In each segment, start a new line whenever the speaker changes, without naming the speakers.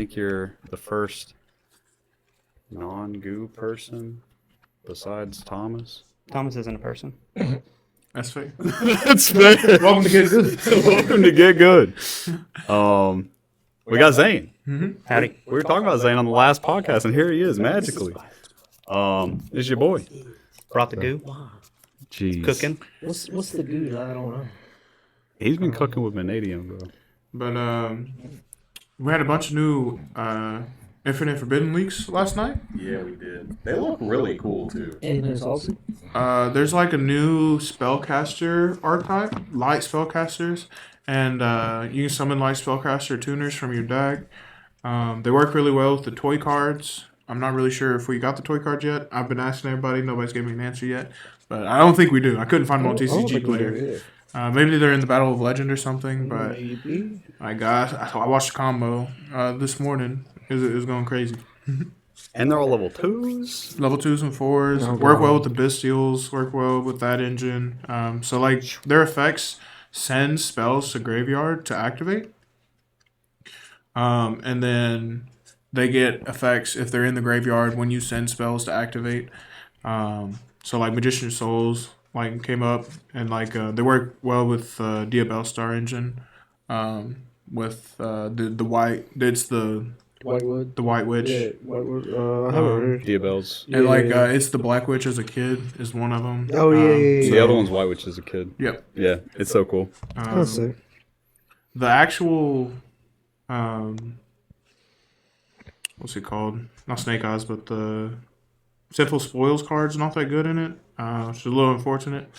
think you're the first non-Goo person besides Thomas.
Thomas isn't a person.
That's fair.
That's fair.
Welcome to Get Good.
Welcome to Get Good. We got Zane.
Howdy.
We were talking about Zane on the last podcast, and here he is magically. This is your boy.
Brought the goo.
Jeez.
Cooking.
What's the good? I don't know.
He's been cooking with vanadium, bro.
But we had a bunch of new Infinite Forbidden leaks last night.
Yeah, we did. They look really cool too.
Anything that's awesome?
There's like a new spellcaster archetype, light spellcasters, and you can summon light spellcaster tuners from your deck. They work really well with the toy cards. I'm not really sure if we got the toy cards yet. I've been asking everybody. Nobody's gave me an answer yet. But I don't think we do. I couldn't find them on TCG Player. Maybe they're in the Battle of Legend or something. But I watched the combo this morning. It was going crazy.
And they're all level 2s.
Level 2s and 4s. Work well with the Bestials. Work well with that engine. So, like, their effects send spells to graveyard to activate. And then they get effects if they're in the graveyard when you send spells to activate. So, like, Magician's Souls like came up. And, like, they work well with Diabellstar engine. With the white... It's the...
Whitewood.
The White Witch.
Yeah, Whitewood. I haven't heard.
Diabells.
And like it's the Black Witch as a kid is one of them.
Oh yeah.
The other one's White Witch as a kid.
Yep.
Yeah, it's so cool.
That's sick.
The actual, what's it called? Not Snake Eyes, but the Sinful Spoils card's not that good in it. Which is a little unfortunate.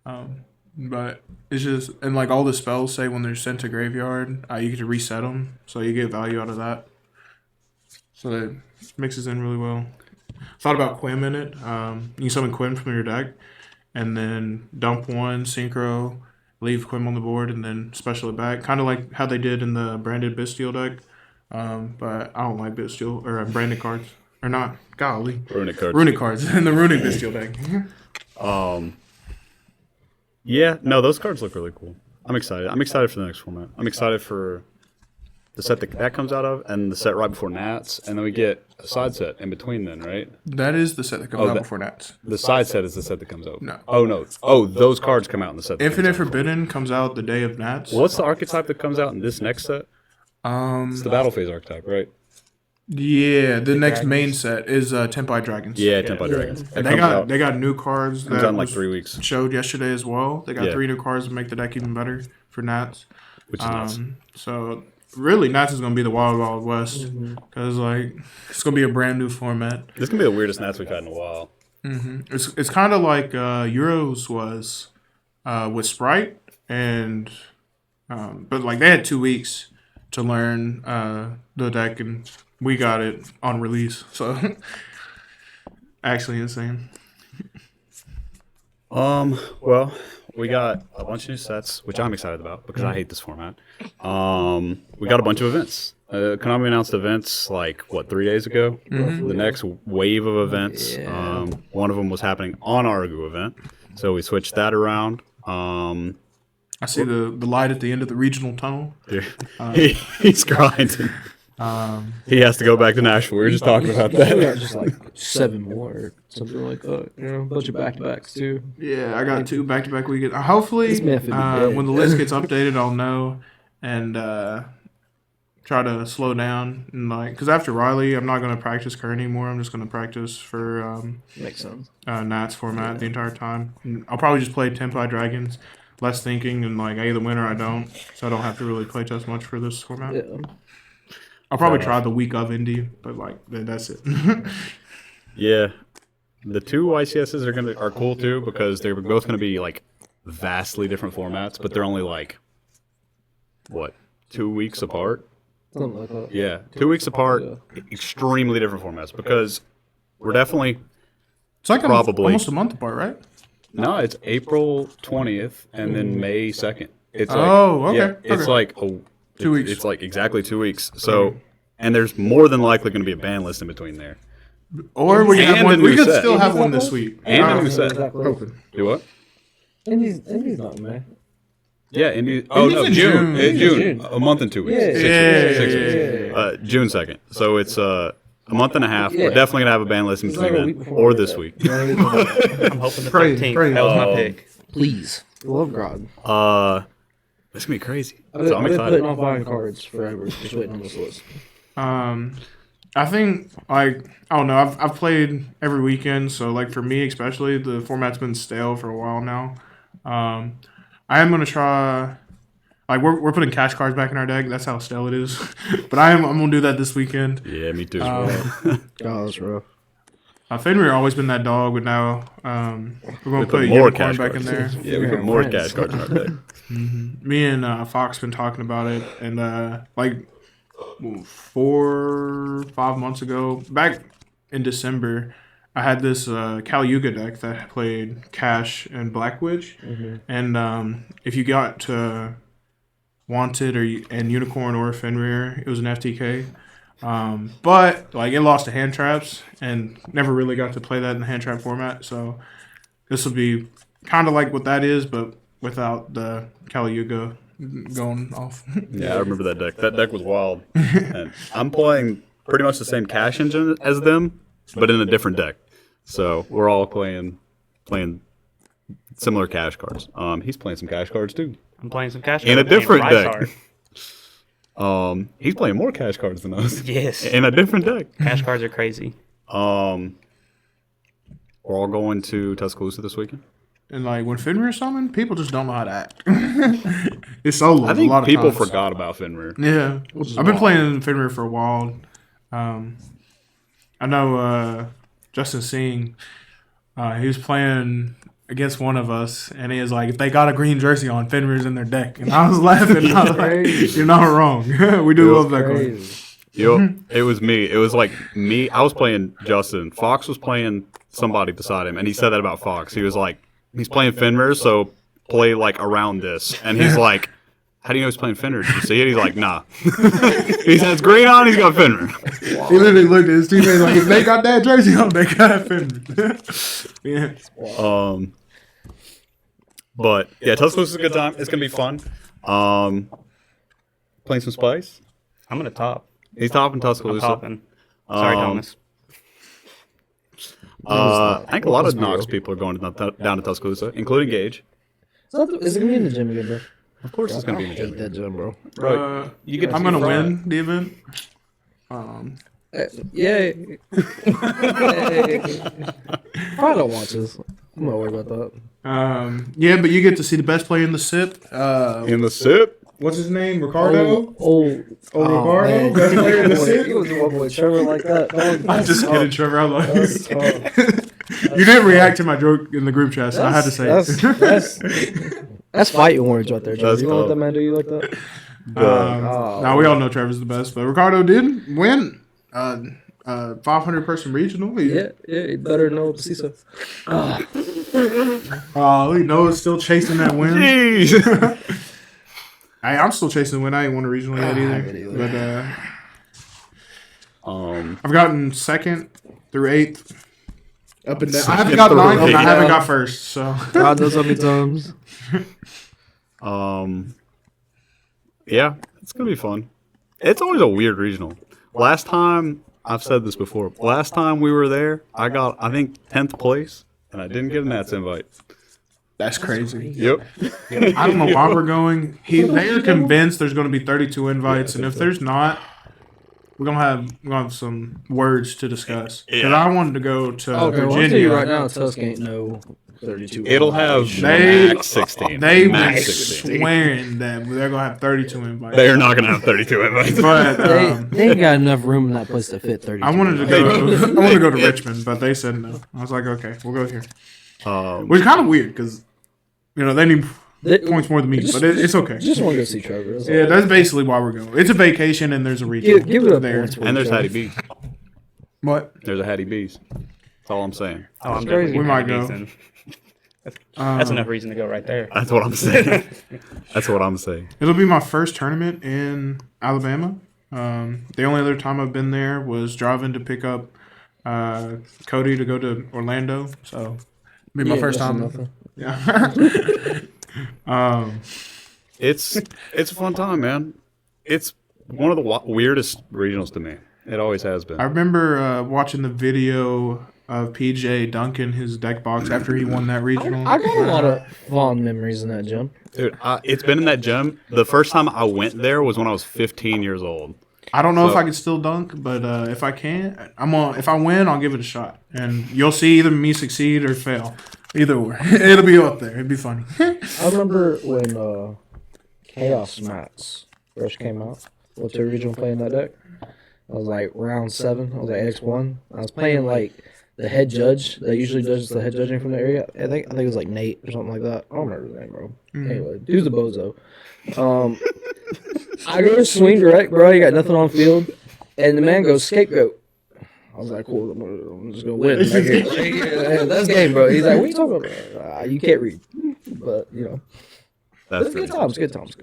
But it's just, and like all the spells say when they're sent to graveyard, you get to reset them, so you get value out of that. So that mixes in really well. Thought about Quim in it. You can summon Quim from your deck, and then dump one, synchro, leave Quim on the board, and then special it back. Kind of like how they did in the branded Bestial deck. But I don't like Bestial, or branded cards. Or not. Golly.
Runic cards.
Runic cards in the Runic Bestial deck.
Yeah, no, those cards look really cool. I'm excited. I'm excited for the next format. I'm excited for the set that comes out of, and the set right before Nats, and then we get a side set in between then, right?
That is the set that comes out before Nats.
The side set is the set that comes out.
No.
Oh, no. Oh, those cards come out in the set.
Infinite Forbidden comes out the day of Nats.
What's the archetype that comes out in this next set? It's the Battle Phase archetype, right?
Yeah, the next main set is Tempai Dragons.
Yeah, Tempai Dragons.
And they got new cards
comes
that
out in like 3 weeks.
Showed yesterday as well. They got 3 new cards to make the deck even better for Nats.
Which is nuts.
So really, Nats is gonna be the Wild Wild West because like it's gonna be a brand new format.
This is gonna be the weirdest Nats we've had in a while.
It's kind of like Euros was with Sprite and but like they had 2 weeks to learn the deck, and we got it on release. So actually insane.
Well, we got a bunch of new sets, which I'm excited about because I hate this format. We got a bunch of events. Konami announced events like 3 days ago. The next wave of events.
Yeah.
One of them was happening on our Goo event, so we switched that around.
I see the light at the end of the regional tunnel.
He's grinding. He has to go back to Nashville. We were just talking about
We got
that.
just like 7 more, or something like that. You know, a bunch of back-to-backs too.
Yeah, I got 2 back-to-back weekends. Hopefully,
This man finna be dead.
when the list gets updated, I'll know and try to slow down. And like, because after Riley, I'm not going to practice Kerr anymore. I'm just going to practice for
Makes sense.
Nats format the entire time. And I'll probably just play Tempai Dragons, less thinking, and like I either win or I don't. So I don't have to really play test much for this format.
Yeah.
I'll probably try the week of Indy, but like that's it.
Yeah, the 2 YCSs are cool too because they're both gonna be like vastly different formats, but they're only like 2 weeks apart.
Something like that.
Yeah, 2 weeks apart, extremely different formats because we're definitely
It's like
Probably.
almost a month apart, right?
no. It's April 20th and then May 2nd. It's like,
Oh, okay,
Yeah, it's
okay.
like
2 weeks.
It's like exactly 2 weeks. So, and there's more than likely going to be a ban list in between there.
Or we could
And
have one.
the
We
new
could
set.
still have one this week.
And a
Oh,
new set.
Exactly.
Do what?
Indy's not, man.
Yeah, Indy. Oh no,
in
June.
June.
June.
June.
A month and 2 weeks.
Yeah.
6 weeks.
Yeah,
6
yeah,
weeks.
yeah, yeah.
June 2nd. So it's a month and a half.
Yeah.
We're definitely gonna have a band listening
It's
to
like a
the
week
event
before
or
my
this
birthday.
week.
I'm hoping the
Pray,
13th.
pray.
That was my pick.
Please, love God.
It's gonna be crazy.
I've
So I'm
been putting
excited.
off buying cards forever, just waiting on this list.
I think like I don't know. I've played every weekend, so like for me especially, the format's been stale for a while now. I am gonna try. Like we're putting cash cards back in our deck. That's how stale it is. But I'm gonna do that this weekend.
Yeah, me too.
Oh, that's rough.
Fenrir always been that dog, but now we're gonna
put
put a
more
unicorn
cash
back in there.
cards. Yeah, we put more cash cards in our deck.
Me and Fox been talking about it, and like 4-5 months ago, back in December, I had this Cal Yuga deck that played Cash and Black Witch, and if you got to Wanted and Unicorn or Fenrir, it was an FTK. But like it lost to hand traps and never really got to play that in the hand trap format. So this will be kind of like what that is, but without the Kali Yuga going off.
Yeah, I remember that deck. That deck was wild. And I'm playing pretty much the same cash engine as them, but in a different deck. So we're all playing similar cash cards. He's playing some cash cards too.
I'm playing some cash
In a
cards and
different
Price
deck.
Art.
He's playing more cash cards than us.
Yes.
In a different deck.
Cash cards are crazy.
We're all going to Tuscaloosa this weekend.
And like when Fenrir summoned, people just don't know how to act. It's solo.
I think
a lot of
people
times.
forgot about Fenrir.
Yeah,
is
I've been
wild.
playing Fenrir for a while. I know Justin Singh. He was playing against one of us, and he was like, "If they got a green jersey on, Fenrir's in their deck." And I was laughing. I was like, "You're not wrong. We do love that card."
Crazy.
Yep, it was me. It was like me. I was playing Justin. Fox was playing somebody beside him, and he said that about Fox. He was like, he's playing Fenrir, so play like around this. And he's like, how do you know he's playing Fenrir? Did you see it? He's like, nah. He has green on, he's got Fenrir.
He literally looked at his teammates like, "If they got that jersey on, they got Fenrir." Yeah.
But yeah, Tuscaloosa is a good time. It's gonna be fun. Playing some Spice.
I'm going to top.
He's topping
I'm
Tuscaloosa.
topping. Sorry,
Um,
Thomas.
I think a lot of Knox people are going down to Tuscaloosa, including Gage.
Is it gonna be in the gym again, bro?
Of course, it's gonna be in the
hate
gym.
that gym, bro.
You get.
I'm gonna win the event.
Yay. Probably don't watch this. I'm not worried about that.
Yeah, but you get to see the best player in the SIP.
In the SIP.
What's his name? Ricardo.
Ricardo?
Man. Best player in the
You
SIP.
was one boy Trevor like that. Dog.
I'm just kidding, Trevor. I love
That's
you.
tough.
You didn't react to my joke in the group chat, so I had to say it.
That's fighting words right there, Trevor.
That's
You want
tough.
that man do you like that?
Now we all know Trevor's the best, but Ricardo did win 500 person regional.
Yeah, you better know the CISO.
We know it's still chasing that win.
Jeez.
I'm still chasing the win. I ain't won a regional yet
haven't
either.
either.
But I've gotten 2nd through 8th. Up and down. I haven't
Second
got
through
9th and I
eighth.
haven't got 1st. So
God knows how many times.
Yeah, it's gonna be fun. It's always a weird regional. Last time, I've said this before. Last time we were there, I got I think 10th place, and I didn't get a Nats invite.
that's crazy.
Yep.
I don't know why we're going. They are convinced there's going to be 32 invites, and if there's not, we're gonna have some words to discuss. Because
Yeah.
I wanted to go to
Okay, well, I'll tell
Virginia.
you right now, Tusk ain't no 32.
It'll have
They-
max 16.
They were
max 16.
swearing that they're gonna have 32 invites.
They are not gonna have 32 invites.
But
They ain't got enough room in that place to fit 32.
I wanted to go. I wanted to go to Richmond, but they said no. I was like, okay, we'll go here. Which is kind of weird because they need points more than me, but it's okay.
Just want to go see Trevor. That's all.
Yeah, that's basically why we're going. It's a vacation and there's a regional.
Give it up
there.
points for
And there's
Trevor.
Hattie B's.
What?
There's a Hattie B's. That's all I'm saying.
Oh, I'm
crazy.
definitely
We might
gonna
go.
be decent. That's enough reason to go right there.
That's what I'm saying. That's what I'm saying.
It'll be my first tournament in Alabama. The only other time I've been there was driving to pick up Cody to go to Orlando. So it'll be my first
that's
time.
nothing.
Yeah.
It's a fun time, man. It's one of the weirdest regionals to me. It always has been.
I remember watching the video of PJ dunking his deck box after he won that regional.
I got a lot of fond memories in that gym.
Dude, it's been in that gym. The first time I went there was when I was 15 years old.
I don't know if
So-
I can still dunk, but if I can, if I win, I'll give it a shot, and you'll see either me succeed or fail. Either way, it'll be up there. It'd be funny.
I remember when Chaos Mats first came out. Went to a regional playing that deck. I was like round 7. I was like X1. I was playing like the head judge that usually does the head judging from the area. I think it was like Nate or something like that. I don't remember his name, bro. Anyway, dude's a bozo. I go to swing direct, bro. You got nothing on field, and the man goes scapegoat. I was like, cool, I'm just gonna win. That's game, bro. He's like, what are you talking about? You can't read, but you know,
That's
it's
pretty
good times.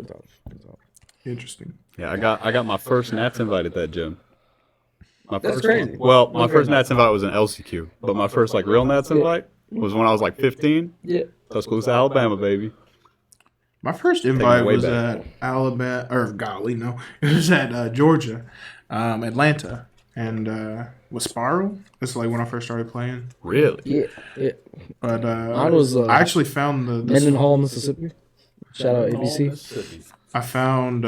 Interesting.
Yeah, I got my first Nats invite at that gym. My
That's
first
crazy.
One. Well, my first Nats invite was in LCQ, but my first like real Nats invite was when I was like 15.
Yeah.
Tuscaloosa, Alabama, baby.
My first invite
way
was
back.
at Alabama, or golly, no, it was at Georgia, Atlanta, and with Spiral. This is like when I first started playing.
Really?
Yeah.
But
Mine was
I actually found the
Mendenhall, Mississippi. Shout out ABC.
I found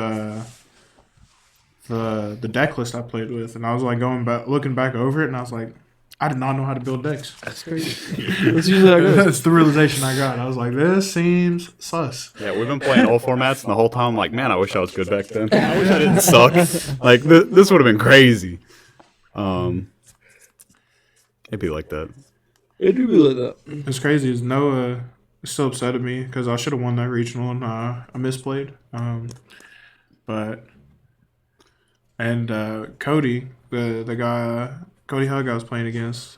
the deck list I played with, and I was like going back, looking back over it, and I was like, I did not know how to build decks.
That's crazy. That's usually how it goes.
That's the realization I got. I was like, this seems sus.
Yeah, we've been playing all formats, and the whole time I'm like, man, I wish I was good back then. I wish I didn't suck. Like this would have been crazy. It'd be like that.
It do be like that.
It's crazy is Noah is still upset at me because I should have won that regional and I misplayed. Cody, the guy Cody Hug I was playing against,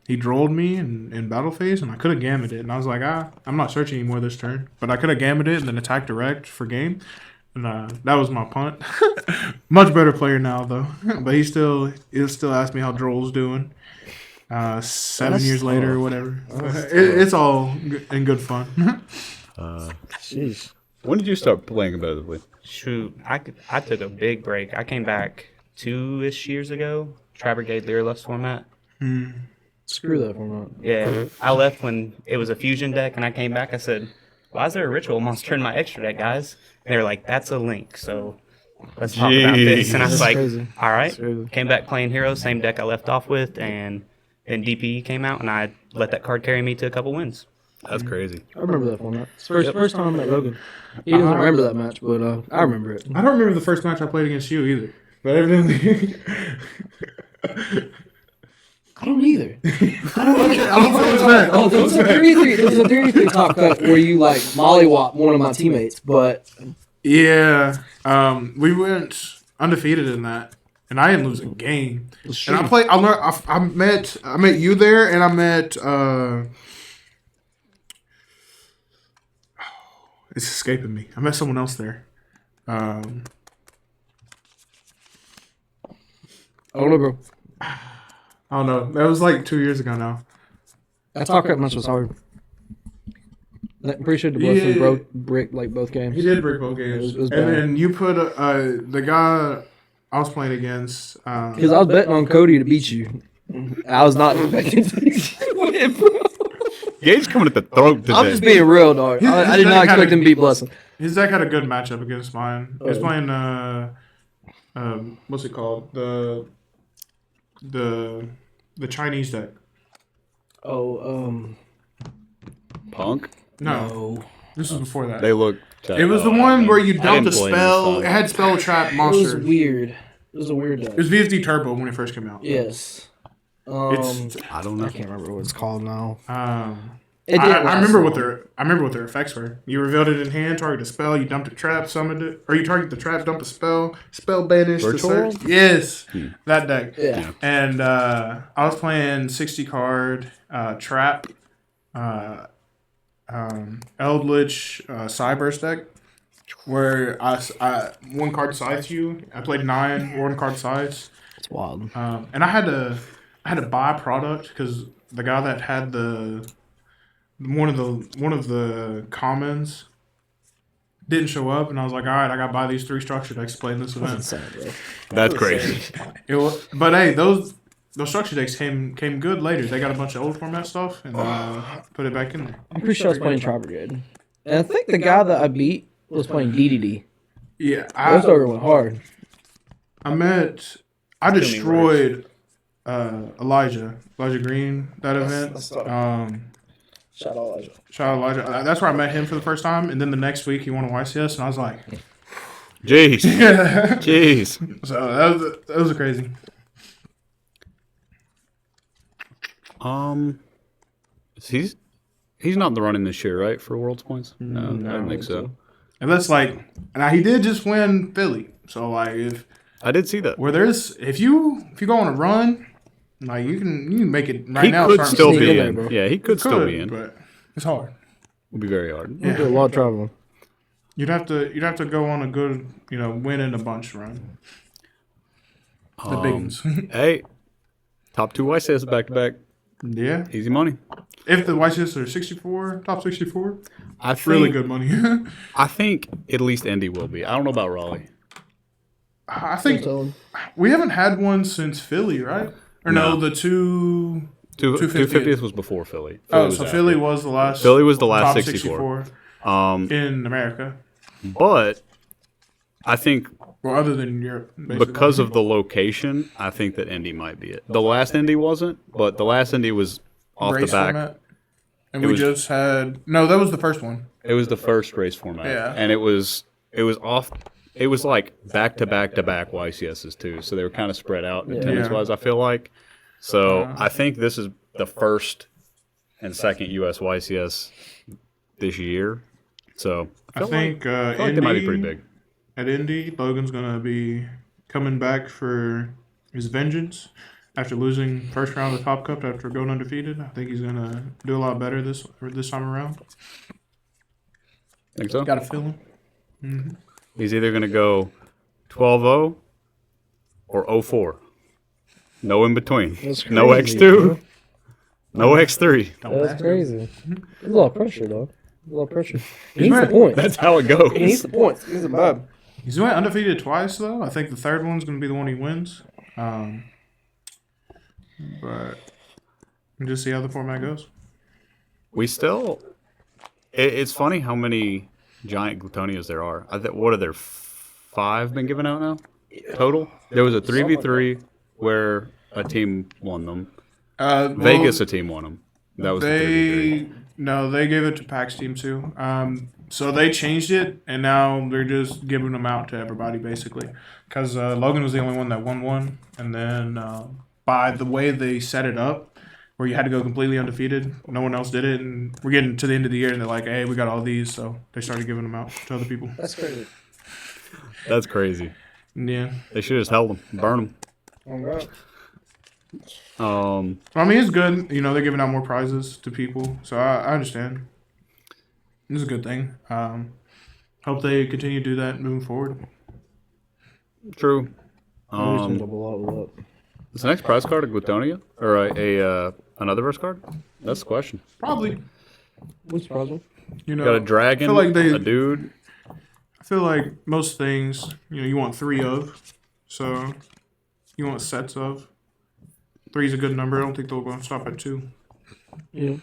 he drolled me in battle phase and I could have gammed it, and I was like, I'm not searching anymore this turn, but I could have gammed it and then attacked direct for game, and that was my punt. Much better player now though, but he'll still ask me how Droll's doing. 7 years later or whatever. It's all in good fun.
Jeez.
When did you start playing competitively?
Shoot, I took a big break. I came back 2-ish years ago. Gage Lyrlust format.
Screw that format.
Yeah, I left when it was a fusion deck, and I came back. I said, "Why is there a ritual monster in my extra deck, guys?" And they were like, "That's a link." So let's talk about this. And I was
That's
like,
crazy.
"All right."
That's crazy.
Came back playing Heroes, same deck I left off with, and then DPE came out, and I let that card carry me to a couple wins.
That's crazy.
I remember that format. It's first time I met Logan. He doesn't remember that match, but I remember it.
I don't remember the first match I played against you either. But evidently,
I don't either.
I don't know what's that.
Oh, there was a 33. There was a 33 top cut where you like mollywop one of my teammates, but
Yeah, we went undefeated in that, and I didn't lose a game. And I played. I met you there, and I met. It's escaping me. I met someone else there.
I don't know, bro.
I don't know. That was like 2 years ago now.
That top cut match was hard. I'm pretty sure the both of them broke brick like both games.
He did break both games.
It was
And
bad.
then you put the guy I was playing against.
Because I was betting on Cody to beat you. I was not expecting to win, bro.
Gage coming at the throat today.
I'm just being real, dog. I did not expect him to beat Blessing.
His deck had a good matchup against mine. He was playing what's it called? The Chinese deck.
Oh,
Punk.
No, this was before that.
They look.
It was the one where you dumped a
didn't play
spell.
this
It
time.
had spell trap
it was
monsters.
weird. It was a weird deck.
It was VSD Turbo when it first came out.
Yes.
It's
I don't know.
I can't remember what it's called now.
I
It didn't last
remember what
long.
their effects were. You revealed it in hand, target a spell, you dumped a trap, summoned it, or you target the trap, dump a spell banish, the
Virtual
search.
World?
Yes, that deck.
Yeah.
And I was playing 60 card trap, Eldritch Cyburst deck, where I one card sides you. I played 9 one card sides.
It's wild.
And I had to buy product because the guy that had one of the commons didn't show up, and I was like, all right, I got to buy these 3 structure decks to play in this event.
Insane, bro.
That's crazy.
But hey, those structure decks came good later. They got a bunch of old format stuff and put it back in there.
I'm pretty sure I was playing Tri Brigade. And I think the guy that I beat was playing DDD.
Yeah,
That starter went hard.
I destroyed Elijah Green that event.
Shout out Elijah.
Shout out Elijah. That's where I met him for the first time, and then the next week he won a YCS, and I was like,
Jeez. Jeez.
so that was crazy.
He's not in the running this year, right, for World's Points? No, I don't think so.
And that's like, now he did just win Philly, so like if
I did see that.
if you go on a run, like you can make it right
He
now.
could still
sneak
be
in there,
in.
bro.
Yeah, he could still be in.
But it's hard.
Would be very hard.
You do a lot of traveling.
You'd have to go on a good, win in a bunch run. The big ones.
Hey, top 2 YCS back to back.
Yeah.
Easy money.
If the YCS are 64, top 64,
I think,
really good money.
I think at least Indy will be. I don't know about Raleigh.
I think we haven't had one since Philly, right? Or no, the
250th was before Philly.
Philly was the last.
Philly was the last
top
64.
In America.
But I think
Well, other than Europe, basically.
because of the location, I think that Indy might be it. The last Indy wasn't, but the last Indy was off
race
the back.
format. And we just had that was the first one.
It was the first race format.
Yeah.
And it was off. It was like back to back to back YCSs too, so they were kind of spread out attendance wise. I feel like. So I think this is the first and second US YCS this year. So
I think
like they might be pretty big.
At Indy, Logan's gonna be coming back for his vengeance after losing first round of the Top Cup after going undefeated. I think he's gonna do a lot better this time around.
Think so?
Got a feeling. Mm-hmm.
He's either gonna go 12-0 or 0-4. No in between. No
crazy,
X2.
bro.
No X3.
That's crazy. There's a lot of pressure, though. A lot of pressure. He needs the points.
That's how it goes.
He needs the points. He's a bad.
He's went undefeated twice though. I think the third one's gonna be the one he wins. But we'll just see how the format goes.
We still. It's funny how many giant Glutonias there are. What are there? 5 been given out now total? There was a 3v3 where a team won them. Vegas, a team won them. That was the 3v3.
No, they gave it to PAX team too. So they changed it, and now they're just giving them out to everybody basically. Because Logan was the only one that won one, and then by the way they set it up, where you had to go completely undefeated, no one else did it, and we're getting to the end of the year, and they're like, "Hey, we got all these," so they started giving them out to other people.
That's crazy.
That's crazy.
Yeah.
They should have just held them, burn
Oh,
them.
I mean, it's good. They're giving out more prizes to people, so I understand. It's a good thing. Hope they continue to do that moving forward.
True.
double up.
Is the next prize card a Glutonia or another verse card? That's the question.
Probably.
Which puzzle?
Got a dragon,
I feel like
a dude.
I feel like most things, you want 3 of, so you want sets of. 3 is a good number. I don't think they'll go and stop at 2.
Yeah.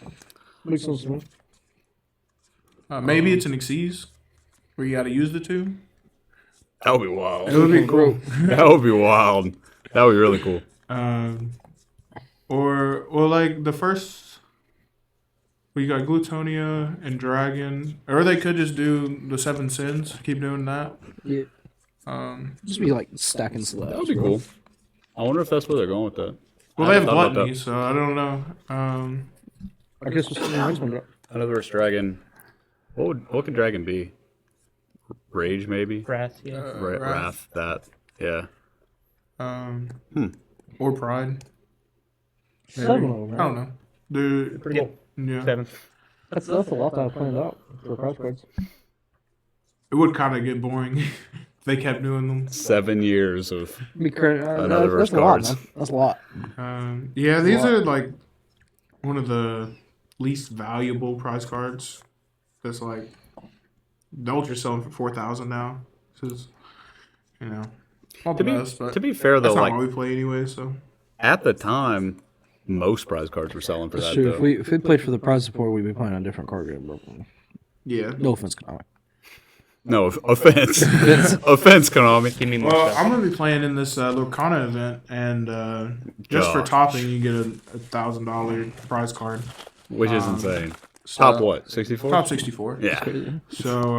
Makes sense to me.
Maybe it's an Xyz where you got to use the 2.
That would be wild.
It would be cool.
That would be wild. That would be really cool.
Or like the first, we got Glutonia and Dragon, or they could just do the 7 Sins. Keep doing that.
Yeah. Just be like stacking slabs.
That would be cool. I wonder if that's where they're going with that.
Well, they have Gluttony, so I don't know.
I guess we'll see the next one.
Another verse dragon. What could dragon be? Rage, maybe?
Wrath, yeah.
Wrath, that. Yeah.
Or Pride.
7 of them,
I
right?
don't know. Dude,
Pretty good.
yeah.
7.
That's a lot that I planned out for prize cards.
It would kind of get boring if they kept doing them.
7 years of
Another
verse
that's a lot,
cards.
man. That's a lot.
Yeah, these are like one of the least valuable prize cards. That's like The Ultra's selling for 4,000 now. This is, not
To
the
be
best, but
to be fair
that's
though,
not
like
why we play anyway. So
at the time, most prize cards were selling for
That's
that.
true.
Though.
If we played for the prize support, we'd be playing on a different card game. Bro.
yeah.
No offense, Konami.
No offense, offense, Konami.
Give me more
Well,
stuff.
I'm gonna be playing in this Lurkana event, and just for
Gosh.
topping, you get a $1,000 prize card.
Which is insane.
So-
Top what? 64.
Top 64.
Yeah.
So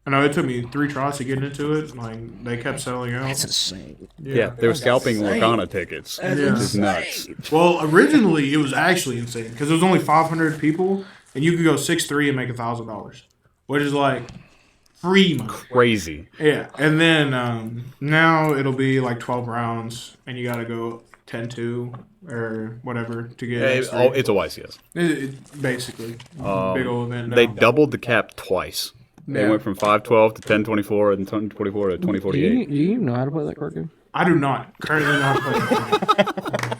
I know it took me 3 tries to get into it. Like they kept selling out.
That's insane.
Yeah, they were scalping Lorcana tickets. Which is nuts.
Well, originally it was actually insane because it was only 500 people, and you could go 6-3 and make $1,000, which is like free money.
Crazy.
Yeah, and then now it'll be like 12 rounds, and you got to go 10-2 or whatever to get.
It's
X3.
a YCS.
Basically big old event.
They
now.
doubled the cap twice. They
Yeah.
went from 512 to 1024 and 1024 to
Do you
2048.
even know how to play that card game?
I do not currently not play.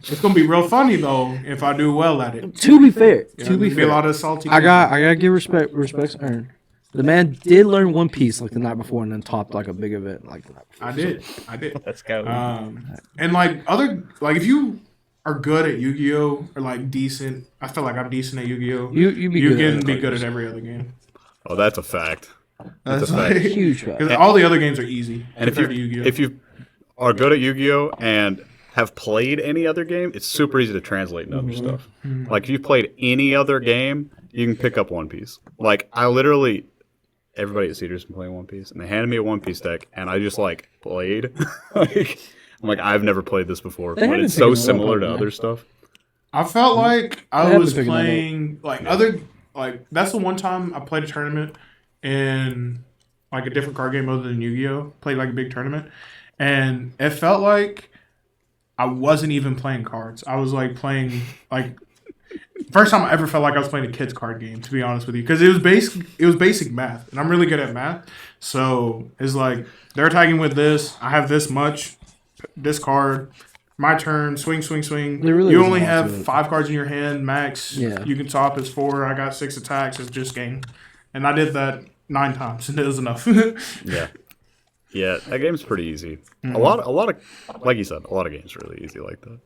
It's gonna be real funny though if I do well at it.
To be fair,
There'll be a lot of salty.
I gotta give respect. Respect's earned. The man did learn One Piece like the night before, and then topped like a big event like the night before.
I did.
Let's go.
And like if you are good at Yu-Gi-Oh or like decent, I feel like I'm decent at Yu-Gi-Oh.
You be
You
good.
can
at
be
card
good
games.
at every other game.
Oh, that's a fact.
That's
a fact.
Huge fact.
Because all the other games are easy
And
compared to Yu-Gi-Oh.
if you are good at Yu-Gi-Oh and have played any other game, it's super easy to translate into other stuff. Like if you've played any other game, you can pick up One Piece. Like I literally, everybody at Cedar's been playing One Piece, and they handed me a One Piece deck, and I just like played. Like I'm like I've never played this before,
They
but
haven't
it's
taken
so
it up
similar
on
to
that.
other stuff.
I felt like
They
I
have
was
been picking that up.
playing like other like that's the one time I played a tournament in like a different card game other than Yu-Gi-Oh. Played like a big tournament, and it felt like I wasn't even playing cards. I was like playing like first time I ever felt like I was playing a kid's card game. To be honest with you, because it was basic math, and I'm really good at math. So it's like they're attacking with this. I have this much, this card. My turn, swing.
There really
You
is
only
a lot
have
to it.
5 cards in your hand, max.
Yeah.
You can top as 4. I got 6 attacks. It's just game. And I did that 9 times, and it was enough.
Yeah. Yeah, that game's pretty easy. A lot of, like you said, a lot of games are really easy like that.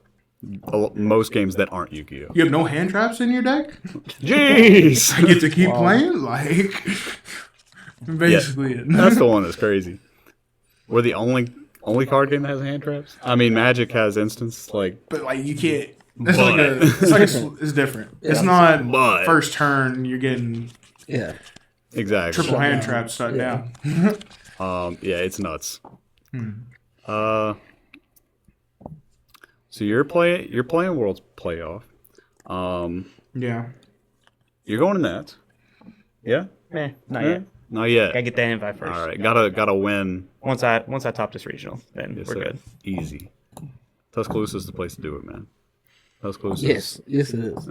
Most games that aren't Yu-Gi-Oh.
You have no hand traps in your deck?
Jeez,
I get to keep playing? Like, basically it.
that's the one that's crazy. We're the only card game that has hand traps. I mean, Magic has instance like,
But, like, you can't. It's different. It's
Yeah.
not
But-
first turn, you're getting
Yeah.
exactly.
triple hand traps shut down.
Yeah, it's nuts. So you're playing Worlds Playoff.
Yeah.
You're going to that. Yeah?
Not yet.
Not yet.
Gotta get that invite first.
All right, gotta win.
Once I top this regional, then
Yes,
we're
sir.
good.
Easy. Tuscaloosa's the place to do it, man. Tuscaloosa.
Yes. Yes, it is.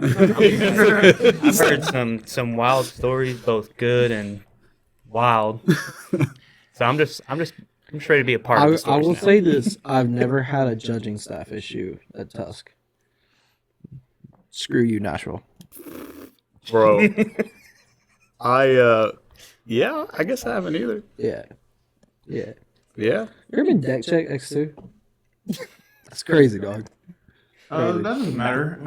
I've heard some wild stories, both good and wild. So I'm just ready to be a part of the
I
stories
will
now.
say this: I've never had a judging staff issue at Tusk. Screw you, Nashville.
Bro. Yeah, I guess I haven't either.
Yeah. Yeah.
Yeah.
You ever been deck check X2? That's crazy, dog.
That doesn't matter.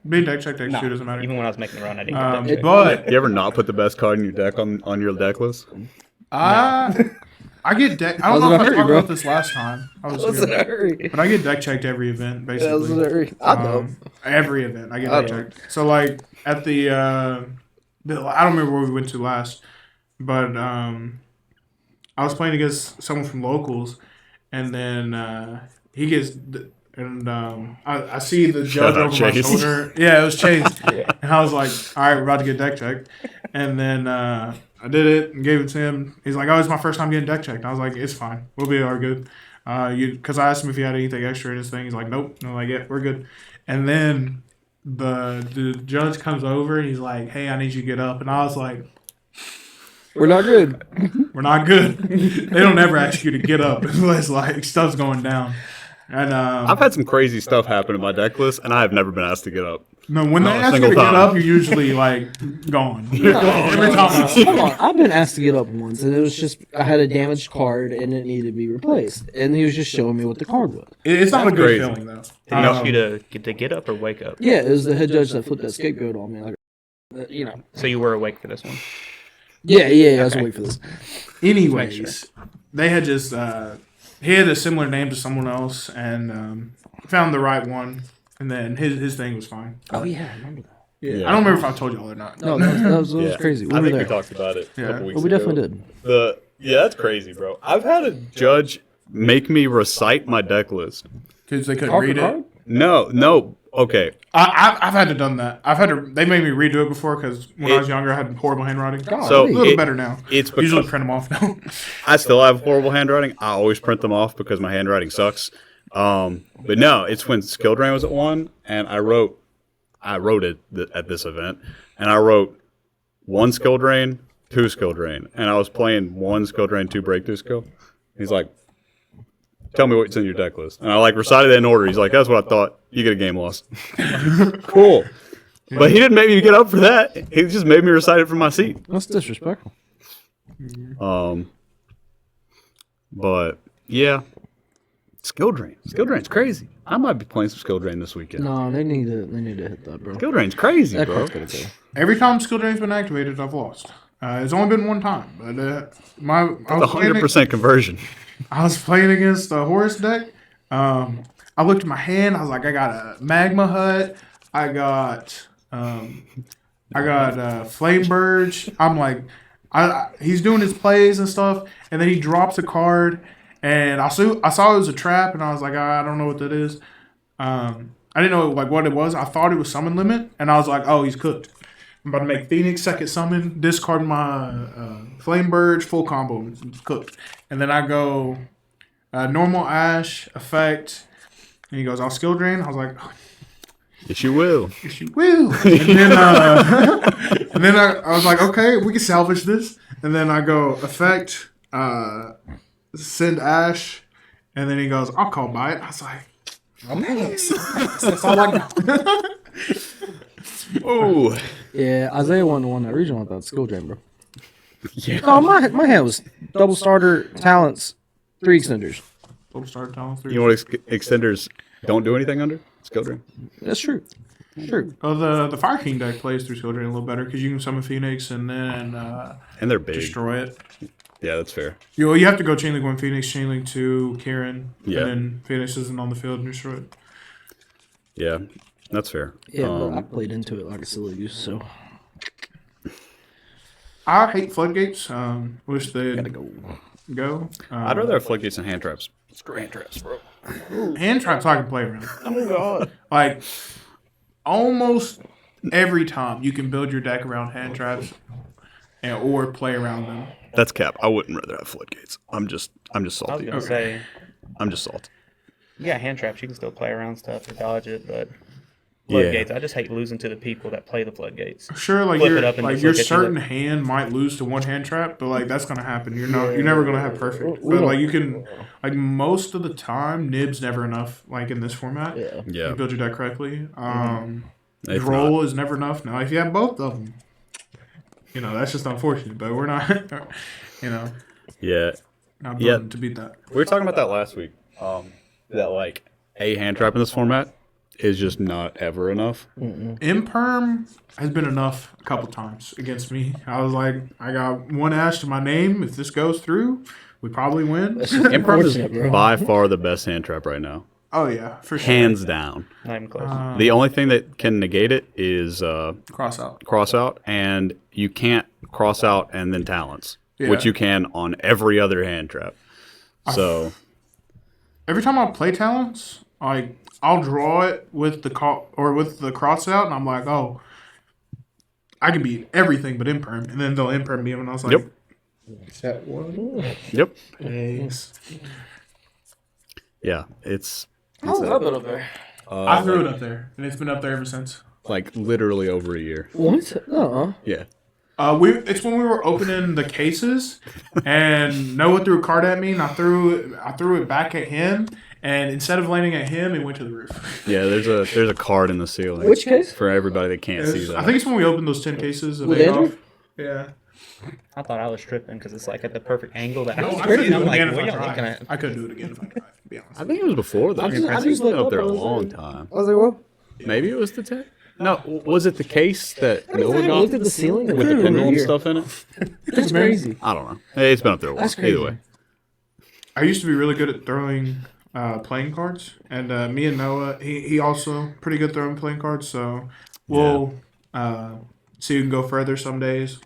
Being deck check, deck 2 doesn't matter.
Even when I was making the run, I didn't get that check.
But
You ever not put the best card in your deck on your deck list?
I get deck. I
was
don't know
in
if
a
I
hurry,
talked
bro.
about this last time. I was
in a
here.
hurry.
But I get deck checked every event, basically.
I know.
Every event, I get
I
deck
know.
checked. So like at the I don't remember where we went to last, but I was playing against someone from locals, and then he gets. And I see the
Shout
judge
out
over my
Chase.
shoulder. Yeah, it was Chase. And I was like, all right, we're about to get deck checked. And then I did it and gave it to him. He's like, oh, it's my first time getting deck checked. And I was like, it's fine. We'll be all good. Because I asked him if he had anything extra in his thing. He's like, nope. And I'm like, yeah, we're good. And then the judge comes over and he's like, hey, I need you to get up. And I was like,
We're not good.
we're not good. They don't ever ask you to get up unless like stuff's going down. And
I've had some crazy stuff happen in my deck list, and I have never been asked to get up.
no, when they
Not a
ask you to
single
get
time.
up, you're usually like gone. Every time.
Hold on, I've been asked to get up once, and it was just I had a damaged card and it needed to be replaced, and he was just showing me what the card was.
It's not a good
crazy.
feeling though.
Did he ask you to get up or wake up?
Yeah, it was the head judge that flipped that scapegoat on me. Like, you know.
So you were awake for this one.
Yeah, I was waiting for this.
Anyways, they had just he had a similar name to someone else and found the right one, and then his thing was fine.
Oh yeah, I remember that.
Yeah. I don't remember if I told y'all or not.
No, that was
Yeah.
crazy. We
I
were
think
there.
we talked about it a
Yeah.
couple weeks
But we
ago.
definitely did.
Yeah, that's crazy, bro. I've had a judge make me recite my deck list.
Because they couldn't
Card for
read
card?
it.
No. Okay.
I've had to done that. They made me redo it before because when I was younger I had horrible handwriting.
So
a little
it-
better now.
It's because
Usually print them off now.
I still have horrible handwriting. I always print them off because my handwriting sucks. But no, it's when Skill Drain was at 1, and I wrote it at this event, and I wrote 1 Skill Drain, 2 Skill Drain, and I was playing 1 Skill Drain, 2 Breakthrough Skill. He's like, tell me what's in your deck list. And I recited it in order. He's like, that's what I thought. You get a game loss. Cool. But he didn't make me get up for that. He just made me recite it from my seat.
That's disrespectful.
But yeah, Skill Drain. Skill Drain's crazy. I might be playing some Skill Drain this weekend.
No, they need to hit that, bro.
Skill Drain's crazy,
That
bro.
card's gonna go.
Every time Skill Drain's been activated, I've lost. It's only been one time, but I was playing
100% conversion.
I was playing against the Horus deck. I looked at my hand. I was like, I got a Magma Hut. I got Flame Burge. I'm like, he's doing his plays and stuff, and then he drops a card, and I saw it was a trap, and I was like, I don't know what that is. I didn't know what it was. I thought it was summon limit, and I was like, oh, he's cooked. I'm about to make Phoenix second summon, discard my Flame Burge, full combo, it's cooked. And then I go normal Ash, effect, and he goes, I'll Skill Drain. I was like, oh,
Yes, you will.
yes, you will. And then I was like, okay, we can salvage this. And then I go, effect, send Ash, and then he goes, I'll call by it. I was like, that's all I got.
Ooh.
Yeah, Isaiah won the one that regional without skill drain, bro. Yeah. Oh, my hand was double starter, talents, 3 extenders.
Double start talent 3.
You know what extenders don't do anything under? Skill Drain.
That's true. True.
Oh, the Fire King deck plays through Skill Drain a little better because you can summon Phoenix and then
And they're big.
destroy it.
Yeah, that's fair.
You have to go Chain Link 1 Phoenix, Chain Link 2 Kieran,
Yeah.
and then Phoenix isn't on the field and destroy it.
Yeah, that's fair.
Yeah, but I played into it like a silly goose, so.
I hate floodgates. Wish they'd
Gotta go.
go.
I'd rather have floodgates and hand traps. It's great hand traps, bro.
Hand traps I can play around.
Oh, God.
Like, almost every time you can build your deck around hand traps or play around them.
That's cap. I wouldn't rather have floodgates. I'm just
I was
salty.
gonna say,
I'm just salty.
yeah, hand traps. You can still play around stuff or dodge it, but
Yeah.
floodgates. I just hate losing to the people that play the floodgates.
Sure, like
Flip
your
it up and just
your
look at you
certain
like-
hand might lose to one hand trap, but like that's gonna happen. You're never gonna have perfect.
We
But
don't-
like you can, like most of the time, nib's never enough. Like in this format,
Yeah.
Yeah.
you build your deck correctly.
If
Droll is never enough. Now, if you have both of them, that's just unfortunate. But we're not,
Yeah.
not
Yeah.
building to beat that.
We were talking about that last week. That like a hand trap in this format is just not ever enough.
Imperm has been enough a couple times against me. I was like, I got 1 Ash to my name. If this goes through, we probably win.
Imperm is
Unfortunate, bro.
by far the best hand trap right now.
Oh yeah, for sure.
Hands down.
Not even close.
The only thing that can negate it is
Cross out.
cross out, and you can't cross out and then talents,
Yeah.
which you can on every other hand trap. So
Every time I play talents, like I'll draw it with the with the cross out, and I'm like, oh, I can beat everything but imperm, and then they'll imperm me, and I was like,
Yep.
that one.
yep,
Yes.
yeah, it's
How's that been up there?
I threw it up there, and it's been up there ever since.
like literally over a year.
What? Uh-uh.
Yeah,
It's when we were opening the cases, and Noah threw a card at me, and I threw it back at him, and instead of landing at him, it went to the roof.
Yeah, there's a card in the ceiling.
Which case?
For everybody that can't see that.
I think it's when we opened those 10 cases of
With
Adolf.
Andrew?
Yeah.
I thought I was tripping because it's like at the perfect angle that I
No,
was
I couldn't
tripping.
do
I'm
it
like,
again if
what
I
y'all looking
tried.
at?
I couldn't do it again if I tried, to be honest.
I think it was before that.
I just
It's been
looked
up there a
up, I was
long
like-
time.
I was like, well,
Maybe it was the tech. No, was it the case that
I
Noah
haven't
got
looked at the ceiling
with the pinhole and stuff in it?
That's crazy.
I don't know. Hey, it's been up there a while.
That's crazy.
Either way.
I used to be really good at throwing playing cards, and me and Noah, he also pretty good throwing playing cards. So we'll see who can go further some days.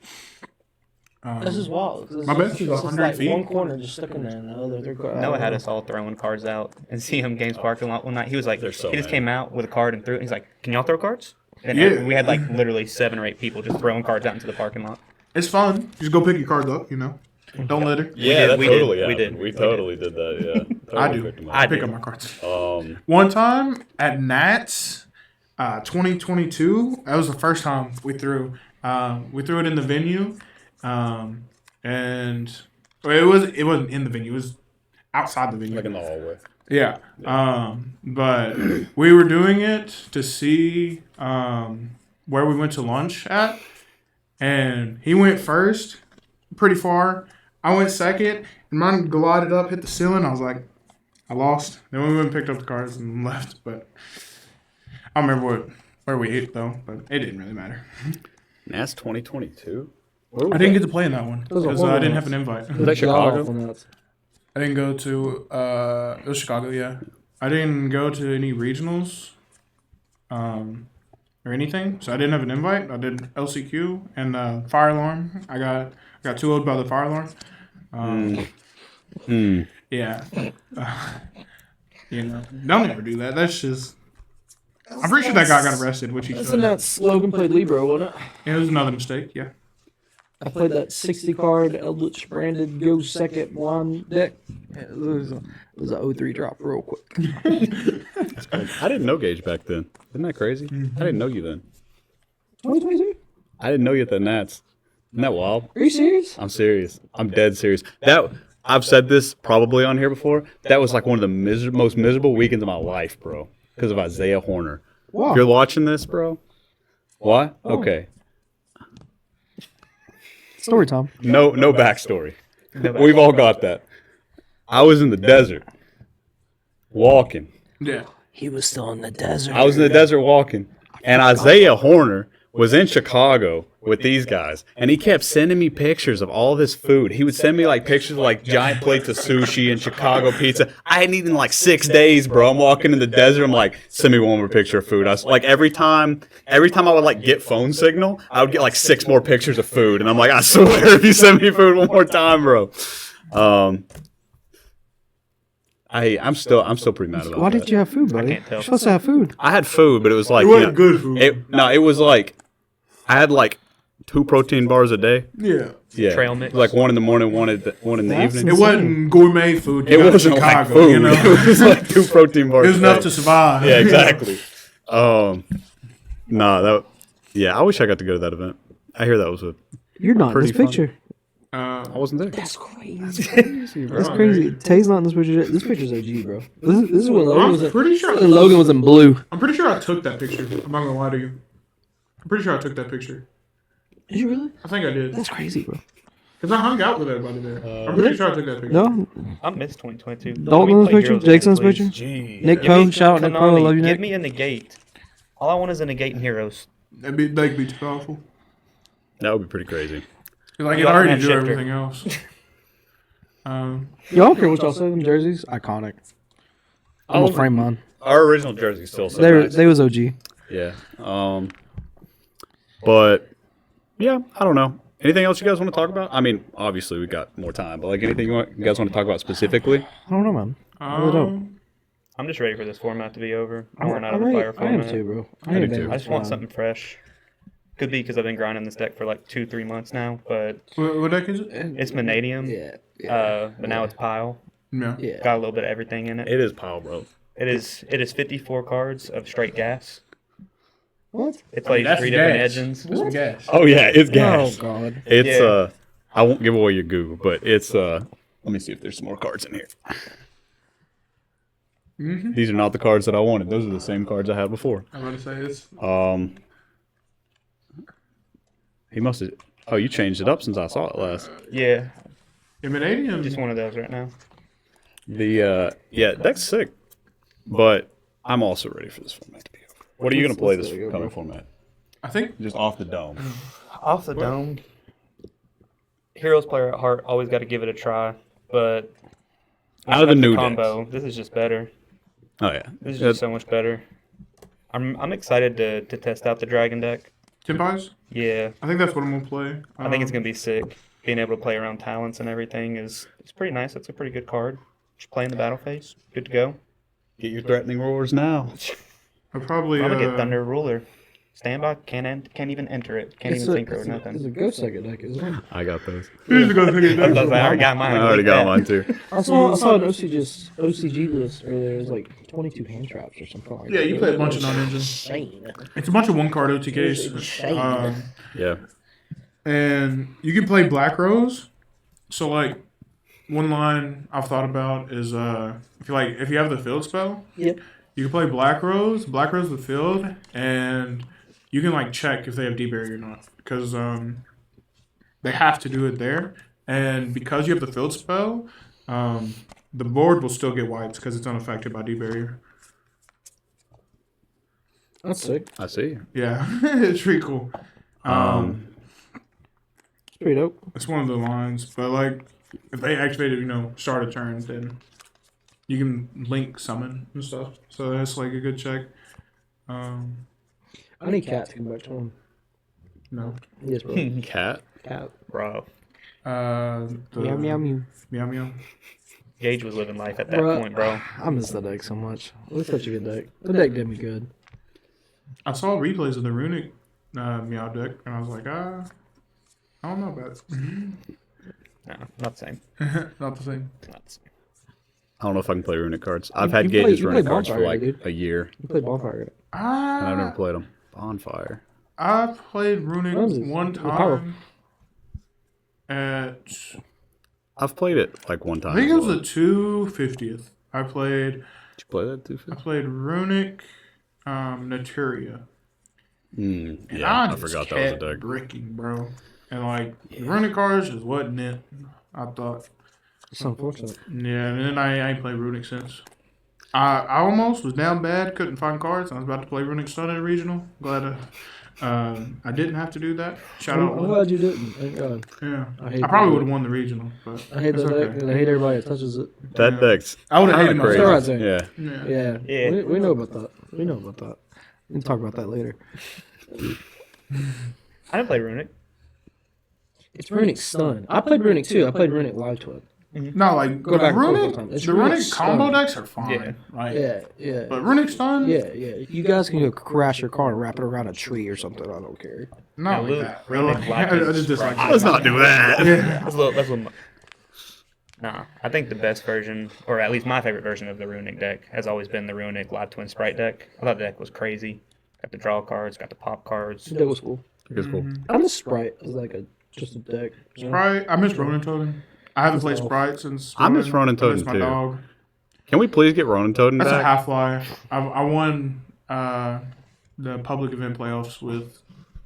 This is wild.
My bad.
It's just
100
like
feet.
one corner just stuck in there, and the other three corners.
Noah had us all throwing cards out and see him Games parking lot one night. He was like,
There's so
he just
many.
came out with a card and threw it. He's like, "Can y'all throw cards?" And
Yeah.
we had like literally 7 or 8 people just throwing cards out into the parking lot.
It's fun. Just go pick your cards up, you know. Don't litter.
Yeah, that
we did,
totally
we
happened.
did,
We
we
totally did that. Yeah,
I
Totally
do.
picked 'em up.
I
Pick
do.
up my cards.
Um,
One time at Nats, 2022. That was the first time we threw. We threw it in the venue, and well, it wasn't in the venue. It was outside the venue.
like in the hallway.
Yeah. But we were doing it to see where we went to lunch at, and he went first, pretty far. I went second, and mine glided up, hit the ceiling. I was like, I lost. Then we went and picked up the cards and left. But I don't remember where we hit though. But it didn't really matter.
Nats 2022.
I didn't get to play in that one
was a
because I
horrible
didn't
one.
have an invite.
Was that Chicago?
I didn't go to it was Chicago, yeah. I didn't go to any regionals or anything, so I didn't have an invite. I did LCQ and fire alarm. I got 2-0'd by the fire alarm. Yeah. Don't ever do that. That's just. I'm pretty sure that guy got arrested, which he
That's
should.
in that Logan played Libro, wasn't it?
Yeah, it was another mistake. Yeah.
I played that 60 card Eldritch branded Go second blind deck. Yeah, it was a 0-3 drop real quick.
I didn't know Gage back then. Isn't that crazy? I didn't know you then.
2022?
I didn't know you at the Nats. Isn't that wild?
Are you serious?
I'm serious. I'm dead serious. That I've said this probably on here before. That was like one of the most miserable weekends of my life, bro. Because of Isaiah Horner.
Wow.
If you're watching this, bro. What? Okay.
Story time.
No backstory. We've all got that. I was in the desert, walking.
Yeah.
He was still in the desert.
I was in the desert walking, and Isaiah Horner was in Chicago with these guys, and he kept sending me pictures of all this food. He would send me like pictures of like giant plates of sushi and Chicago pizza. I hadn't eaten in like 6 days, bro. I'm walking in the desert. I'm like, send me one more picture of food. I was like, every time I would like get phone signal, I would get like 6 more pictures of food, and I'm like, I swear, if you send me food one more time, bro. I'm still pretty mad about
Why
that.
did you have food, buddy?
can't tell.
You're supposed to have food.
I had food, but it was like
It wasn't good food.
It was like I had like 2 protein bars a day.
Yeah.
Yeah,
Trail mix.
like 1 in the morning, one in the
That's
evening.
It wasn't gourmet food. You
It
got in
wasn't
Chicago,
like food.
you know?
It was like 2 protein bars.
It was
a
enough
day.
to survive.
Yeah, exactly. Yeah, I wish I got to go to that event. I hear that was
You're not in
Pretty
this
fun.
picture.
I wasn't there.
That's crazy. That's crazy. Tay's not in this picture. This picture's OG, bro. This is when Logan was
I'm
in,
pretty sure.
when Logan was in blue.
I'm pretty sure I took that picture. I'm not gonna lie to you. I'm pretty sure I took that picture.
Did you really?
I think I did.
That's crazy, bro.
Because I hung out with everybody there. I'm pretty sure I took that picture.
No,
I missed 2022.
Dalton in this
Play
picture.
Heroes
Jake's in this
again,
picture.
please.
Nick
Give
Poe.
me
Shout out Nick Poe. I love you,
Give
Nick.
me a negate. All I want is a negate in Heroes.
That'd be too powerful.
That would be pretty crazy.
Like
You
it already
have
do
shifter.
everything else.
Y'all don't care what y'all say. Them jerseys, iconic. I'm gonna frame mine.
Our original jersey still so nice.
They was OG.
Yeah. But yeah, I don't know. Anything else you guys want to talk about? I mean, obviously we got more time, but like anything you guys want to talk about specifically?
I don't know, man. I really don't.
I'm just ready for this format to be over. I'm running out of
I'm
the
ready-
fire
I am
format.
too, bro.
I do
ain't
too.
been
I just want
fine.
something fresh. Could be because I've been grinding this deck for like 2-3 months now, but
What deck is it?
it's Vanadium.
Yeah.
But now it's Pile.
No.
Yeah.
Got a little bit of everything in it.
It is pile, bro.
It is 54 cards of straight gas.
What?
It plays
That's
3 different
gas.
engines.
That's some gas.
Oh yeah, it's gas.
Oh God.
It's
Yeah.
I won't give away your goo, but it's let me see if there's some more cards in here. These are not the cards that I wanted. Those are the same cards I had before.
I'm about to say this.
He must have. Oh, you changed it up since I saw it last.
Yeah,
Emanating.
just one of those right now.
Deck's sick, but I'm also ready for this format to be over. What are you gonna play this
there you go,
coming
bro.
format?
I think
Just off the dome.
Off the dome. Heroes player at heart, always got to give it a try. But
Out of the new
combo, this is just better.
Oh yeah,
This is just so much better. I'm excited to test out the dragon deck.
Tempires.
Yeah,
I think that's what I'm gonna play.
I think it's gonna be sick. Being able to play around talents and everything is it's pretty nice. It's a pretty good card. Just play in the battle phase. Good to go.
Get your threatening roars now.
I'll probably.
I'm gonna get Thunder Ruler. Standby can't even enter it. Can't even synchro or
It's
nothing.
a ghost second deck, isn't it?
I got those.
I already got mine.
I already got mine too.
I saw an OCG list earlier. It was like 22 hand traps or something like
Yeah,
that.
you play a bunch of non-engines.
Insane.
It's a bunch of one-card
It was
OTKs.
insane.
Yeah.
And you can play Black Rose. So like, one line I've thought about is if you have the field spell,
Yep.
you can play Black Rose with field, and you can like check if they have D-Berry or not because they have to do it there. And because you have the field spell, the board will still get wiped because it's unaffected by D-Barrier.
That's sick.
I see.
Yeah, it's pretty cool.
It's pretty dope.
It's one of the lines, but like if they activate it, start a turn, then you can link summon and stuff. So that's like a good check.
I need cat to come back to him.
No.
Yes, bro.
Cat.
Cat.
Bro,
Meow, meow, meow.
Meow meow.
Gage was living life at that
Bruh,
point, bro.
I miss that deck so much. It was such a good deck. The deck did me good.
I saw replays of the Runic Meow deck, and I was like, I don't know about it.
No, not the same.
Not the same.
Not the same.
I don't know if I can play runic cards. I've had
you play-
Gage's
you play
runic cards for
Bonfire,
like
dude.
a year,
You played Bonfire.
and I've never played them. Bonfire.
I played Runic
What is it?
one
The power.
time at
I've played it like one time.
I think it was
as
the 250th. I played
Did you play that too?
I played Runic Naturia. And
Yeah, I
just
forgot that was a
kept
deck.
bricking, bro. And like the Runic cards just wasn't it. I thought.
It's unfortunate.
Yeah, and then I ain't played Runic since. I almost was down bad, couldn't find cards. I was about to play Runic Sun at a regional. Glad I didn't have to do that. Shout
I'm
out.
glad you didn't. Thank God.
Yeah,
I hate
I probably
that
would have won the regional, but
I hate
it's
that deck,
okay.
and I hate everybody that touches it.
That deck's
I would have
kinda
hated
crazy.
myself.
Right there.
Yeah.
Yeah.
Yeah.
Yeah.
We know about that. We know about that. We can talk about that later.
I didn't play Runic.
It's Runic Stun. I played Runic too. I played Runic Live to it.
No, like
Go back and forth all
Runic,
the time. It's
the
Runic
Runic combo
Stun.
decks are fine.
Yeah.
Right.
Yeah, yeah.
But Runic Stun,
Yeah, yeah. You guys can go crash your car and wrap it around a tree or something. I don't care.
not
Yeah,
like
Luke,
that.
Runic
I
Black
just dislike
Right.
it.
Let's not do that.
That's a little. Nah, I think the best version, or at least my favorite version of the Runic deck, has always been the Runic Live Twin Sprite deck. I thought the deck was crazy. Got the draw cards, got the pop cards.
That was cool.
It's cool.
I miss Sprite as like just a deck. you know?
Sprite, I miss Ronin Totem. I haven't played Sprite since.
I miss Ronin
I miss
Totem,
my
too.
dog.
Can we please get Ronin Totem
That's a
back?
half life. I won the public event playoffs with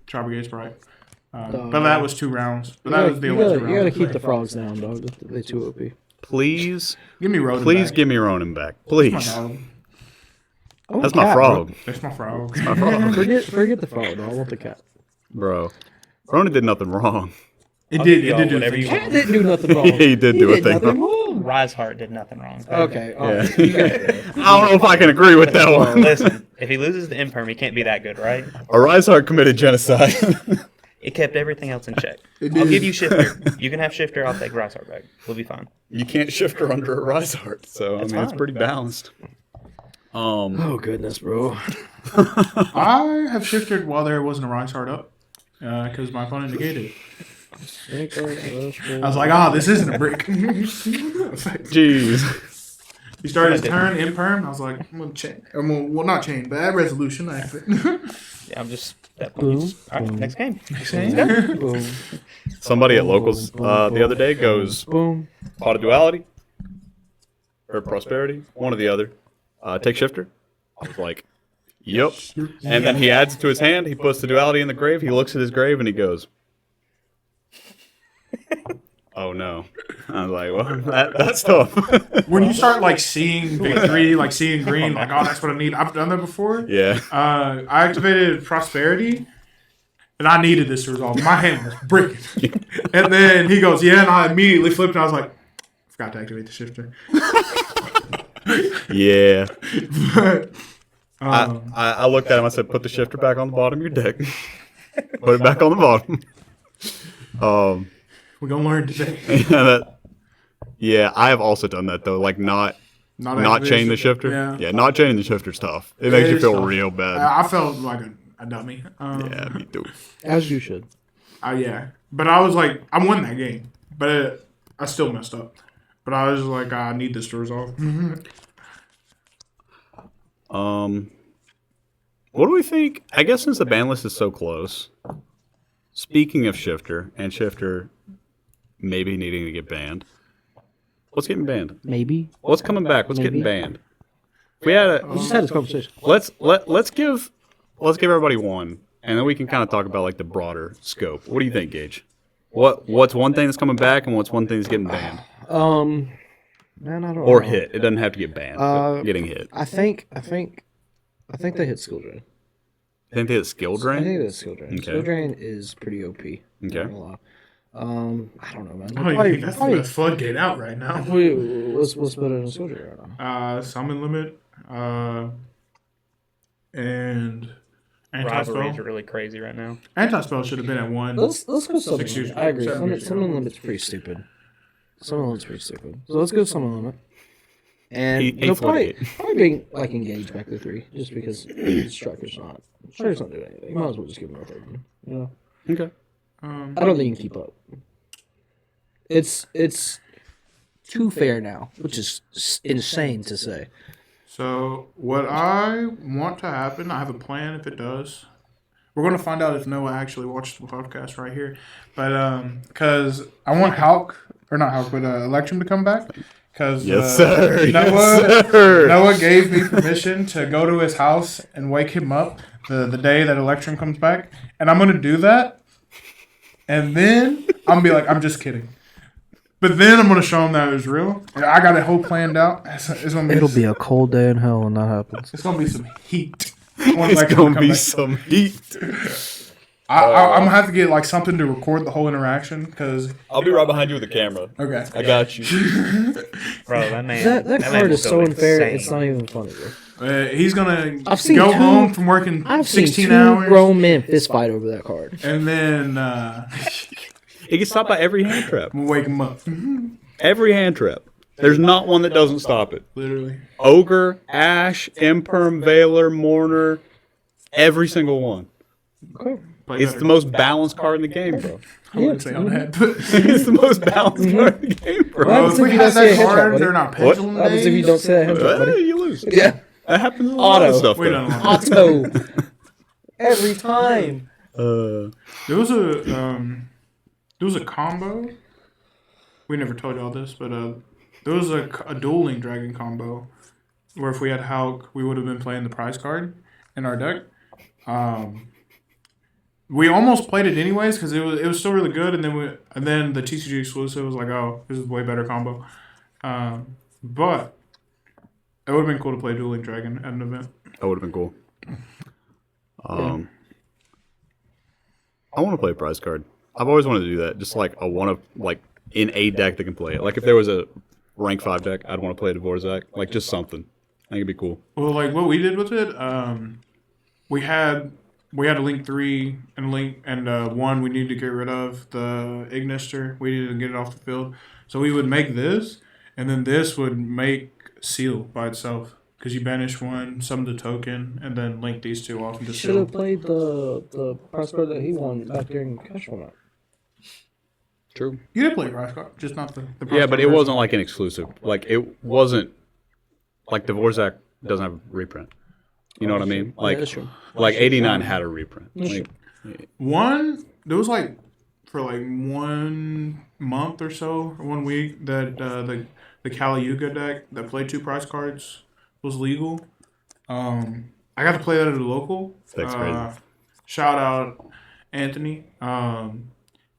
Chopper Gate Sprite. But that was 2 rounds. But that was the only 2 rounds.
You gotta
I
keep the
played.
frogs down, dog. They too OP.
Please,
Give me Ronin.
please
back.
give me Ronin back.
My
Please.
dog.
I want
That's
the
my
cat,
frog.
That's my frog.
Forget the frog, dog. I want the cat.
Bro. Ronin did nothing wrong.
It
I'll
did.
give
It
y'all
did do
whatever
things.
you
Cat
want.
didn't do nothing wrong.
He did do a
did
thing
nothing
wrong.
wrong.
Rise Heart did nothing wrong.
Okay. all
Yeah.
right. You got it.
I don't know if I can agree with that one.
Listen, if he loses the Imperm, he can't be that good, right?
Arisehart committed genocide.
It kept everything else in check.
It
I'll
did.
give you Shifter. You can have Shifter. I'll take Rise Heart back. We'll be fine.
You can't shift her under Arisehart, so
That's
I mean it's
fine.
pretty balanced.
Oh goodness, bro.
I have shifted while there wasn't a Rise Heart up because my opponent negated it. I was like, this isn't a brick.
Jeez.
He started his turn in perm. I was like, I'm gonna chain. Well, not chain, but add resolution. I have it.
Yeah, I'm just.
Boom,
All right,
boom.
next game.
Boom,
Somebody at locals the other day goes
boom.
Pot of Duality or Prosperity, one or the other. take shifter. I was like, yep. And then he adds it to his hand. He puts the duality in the grave. He looks at his grave and he goes, oh no. I was like, well, that's tough.
When you start like seeing victory, like seeing green, like, oh, that's what I need. I've done that before.
Yeah.
I activated prosperity, and I needed this to resolve. My hand was breaking. And then he goes, yeah, and I immediately flipped, and I was like, forgot to activate the shifter.
Yeah.
But,
I looked at him. I said, put the shifter back on the bottom of your deck. Put it back on the bottom.
we're going to learn today.
Yeah, I have also done that, though. Like, not chain the shifter. Yeah, not chaining the shifter's tough. It makes you feel
tough.
real bad.
I felt like a dummy.
Yeah, me too.
As you should.
Yeah. But I was like, I won that game. But I still messed up. But I was like, I need this to resolve.
What do we think? I guess since the ban list is so close, speaking of shifter and shifter maybe needing to get banned, what's getting banned?
Maybe.
What's coming back? What's getting banned? If we had
We just had this conversation.
let's give everybody one, and then we can kind of talk about like the broader scope. What do you think, Gage? What's one thing that's coming back, and what's one thing that's getting banned?
Man, I don't
Or
know.
hit. It doesn't have to get banned. But getting hit.
I think they hit skill drain.
I think they hit skill
I
drain.
think that's skill drain.
Okay.
Skill drain is pretty OP.
Okay.
Not gonna lie. I don't know, man.
I think that's the best floodgate out right now.
What's better than skill drain right now?
Summon limit, and
Rivalries are
anti-spell.
really crazy right now.
Anti-spell should have been at 1.
Let's go summon
6 years
limit. I agree.
ago, 7 years ago.
Summon limit's pretty stupid. Summon limit's pretty stupid. So let's go summon limit. And
Eight
they'll probably
floodgate.
bring like engage back to 3, just because Striker's not doing anything. You might as well just give him a 3. You know?
Okay.
I don't think you can keep up. It's too fair now, which is insane to say.
So what I want to happen, I have a plan if it does. We're going to find out if Noah actually watched the podcast right here. But because I want Electrum to come back. Because
Yes, sir.
Noah,
Yes, sir.
Noah gave me permission to go to his house and wake him up the day that Electrum comes back. And I'm going to do that. And then I'm going to be like, I'm just kidding. But then I'm going to show him that it was real. And I got it whole planned out. It's gonna
It'll be a cold day in hell when that happens.
It's going to be some heat.
It's gonna be some heat.
I'm gonna have to get like something to record the whole interaction because
I'll be right behind you with the camera.
okay.
I got you.
Bro, that man.
That
man
card is
will
so
go
unfair.
insane.
It's not even funny, bro.
He's gonna
I've seen
go
two-
home from working
I've seen
16
two
hours,
grown men fist fight over that card.
and then
It gets stopped by every hand trap.
we'll wake him up.
Every hand trap. There's not one that doesn't stop it.
Literally,
Ogre, Ash, Imperm, Veiler, Mourner, every single one.
Okay.
play
It's
better.
the most balanced card in the game, bro.
I wouldn't say on that, but
It's the most balanced card in the game, bro.
What happens
if
if
we
you
had
don't say a
that
headshot,
card
buddy?
during our
What
pendulum
What happens if you
days,
don't say that headshot, buddy?
You lose.
Yeah.
That happens in a lot of
Auto.
stuff,
we
though.
don't know.
Auto. Every time.
There was a combo. We never told y'all this, but there was a dueling dragon combo where if we had Hulk, we would have been playing the prize card in our deck. We almost played it anyways because it was still really good, and then the TCG exclusive was like, oh, this is a way better combo. But it would have been cool to play dueling dragon at an event.
That would have been cool. I want to play a prize card. I've always wanted to do that. Just like in a deck that can play it. Like if there was a rank 5 deck, I'd want to play Dvorak. Like just something. I think it'd be cool.
Well, like what we did with it, we had a Link 3 and a Link and 1 we needed to get rid of, the Ignister. We needed to get it off the field. So we would make this, and then this would make Seal by itself. Because you banish one, summon the token, and then link these two off into
Should
Seal.
have played the prize card that he won back during cash format.
True.
You did play Price Card, just not the
Yeah, but it wasn't like an exclusive. Like it wasn't like Dvorak doesn't have a reprint. You know what I mean? Like
that's true.
like 89 had a reprint. Like,
One, there was like, for like 1 month or so, or 1 week, that the Kali Yuga deck that played 2 prize cards was legal. I got to play that at a local.
That's crazy.
Shout out Anthony.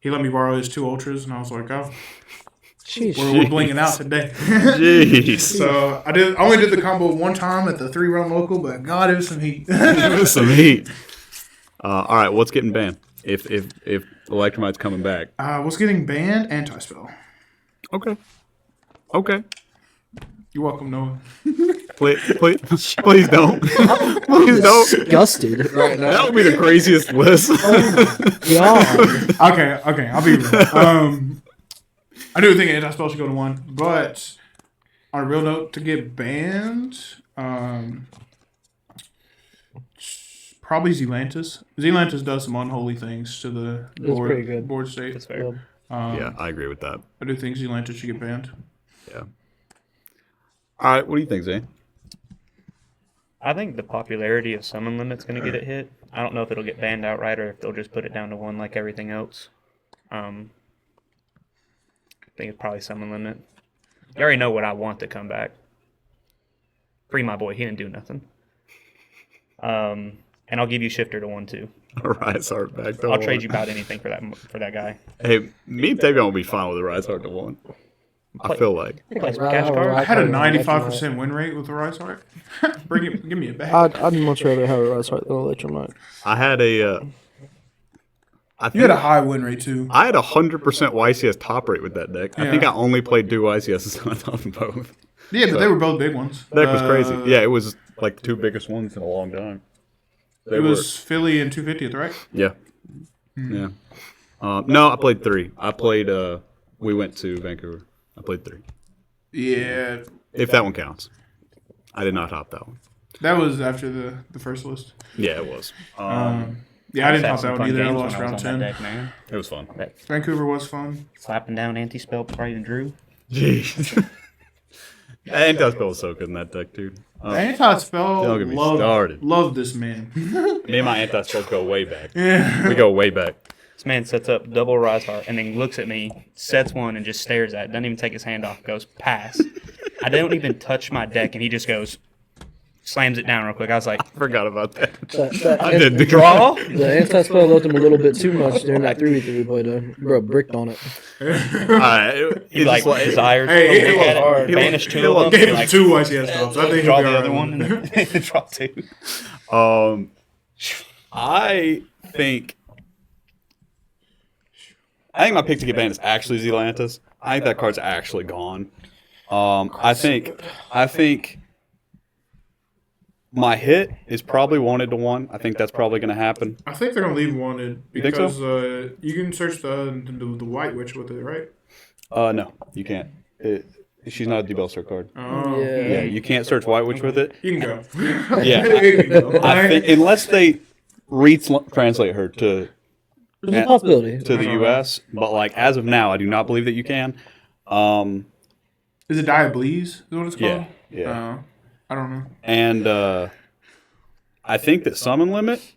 He let me borrow his 2 ultras, and I was like, oh, we're blinging out today.
Jeez.
So I only did the combo one time at the 3-run local, but God, it was some heat.
It was some heat. All right, what's getting banned? If Electromite's coming back.
What's getting banned? Anti-spell.
Okay.
You're welcome, Noah.
Please don't. Please don't.
Disgusted right now.
That would be the craziest list.
God.
Okay, I'll be real. I do think anti-spell should go to 1, but on a real note, to get banned, probably Zelantis. Zelantis does some unholy things to the
pretty good.
board state.
That's fair.
Yeah, I agree with that.
I do think Zelantis should get banned.
Yeah. All right, what do you think, Zane?
I think the popularity of summon limit's going to get it hit. I don't know if it'll get banned outright or if they'll just put it down to 1 like everything else. I think it's probably summon limit. You already know what I want to come back. Free my boy. He didn't do nothing. And I'll give you Shifter to 1 too.
All right, sorry, back to
I'll
one.
trade you about anything for that guy.
Hey, me and Tavion will be fine with the Rise Heart to 1. I feel like.
Play some cash cards.
I had a 95% win rate with the Rise Heart. Give me a bag.
I'd much rather have a Rise Heart than Electromite.
I had a.
You had a high win rate too.
I had 100% YCS top rate with that deck. I think I only played 2 YCSs on top of both.
Yeah, but they were both big ones.
That deck was crazy. Yeah, it was like the 2 biggest ones in a long time.
It was Philly and 250th, right?
Yeah. Yeah. No, I played 3. I played. We went to Vancouver. I played 3.
Yeah.
If that one counts. I did not top that one.
That was after the first list.
Yeah, it was.
Yeah, I didn't
had
top
some
that
fun
one either. I
games
lost
when I
round
was on
10.
that deck, man.
It was fun.
Vancouver was fun.
Slapping down anti-spell before I even drew.
Jeez. Anti-spell was so good in that deck, dude.
Anti-spell,
Don't get me started.
love this man.
Me and my anti-spells go way back.
Yeah.
We go way back.
This man sets up double Rise Heart and then looks at me, sets 1 and just stares at it. Doesn't even take his hand off. Goes, pass. I don't even touch my deck and he just goes, slams it down real quick. I was like,
Forgot about that.
That
I did
draw?
The anti-spell left him a little bit too much during that 3v3, but bro bricked on it.
Alright.
He like desired
Hey,
to look at
it was
it, banish 2
It was
of them.
Gave
be
him
like,
2 YCS stops. I think
draw
he'll be
the
all
other
right.
one and then draw 2.
I think my pick to get banned is actually Zelantis. I think that card's actually gone. I think my hit is probably wanted to 1. I think that's probably going to happen.
I think they're gonna leave wanted
You think
because you can search the White Witch with it, right?
No, you can't. She's not a debelster card.
Oh,
Yeah, you can't search White Witch with it.
you can go.
Yeah,
You can go.
I think unless they translate her to
There's a possibility.
the U.S., but like as of now, I do not believe that you can.
Is it Diableeze? Is what it's called?
Yeah.
I don't know.
And I think that Summon Limit,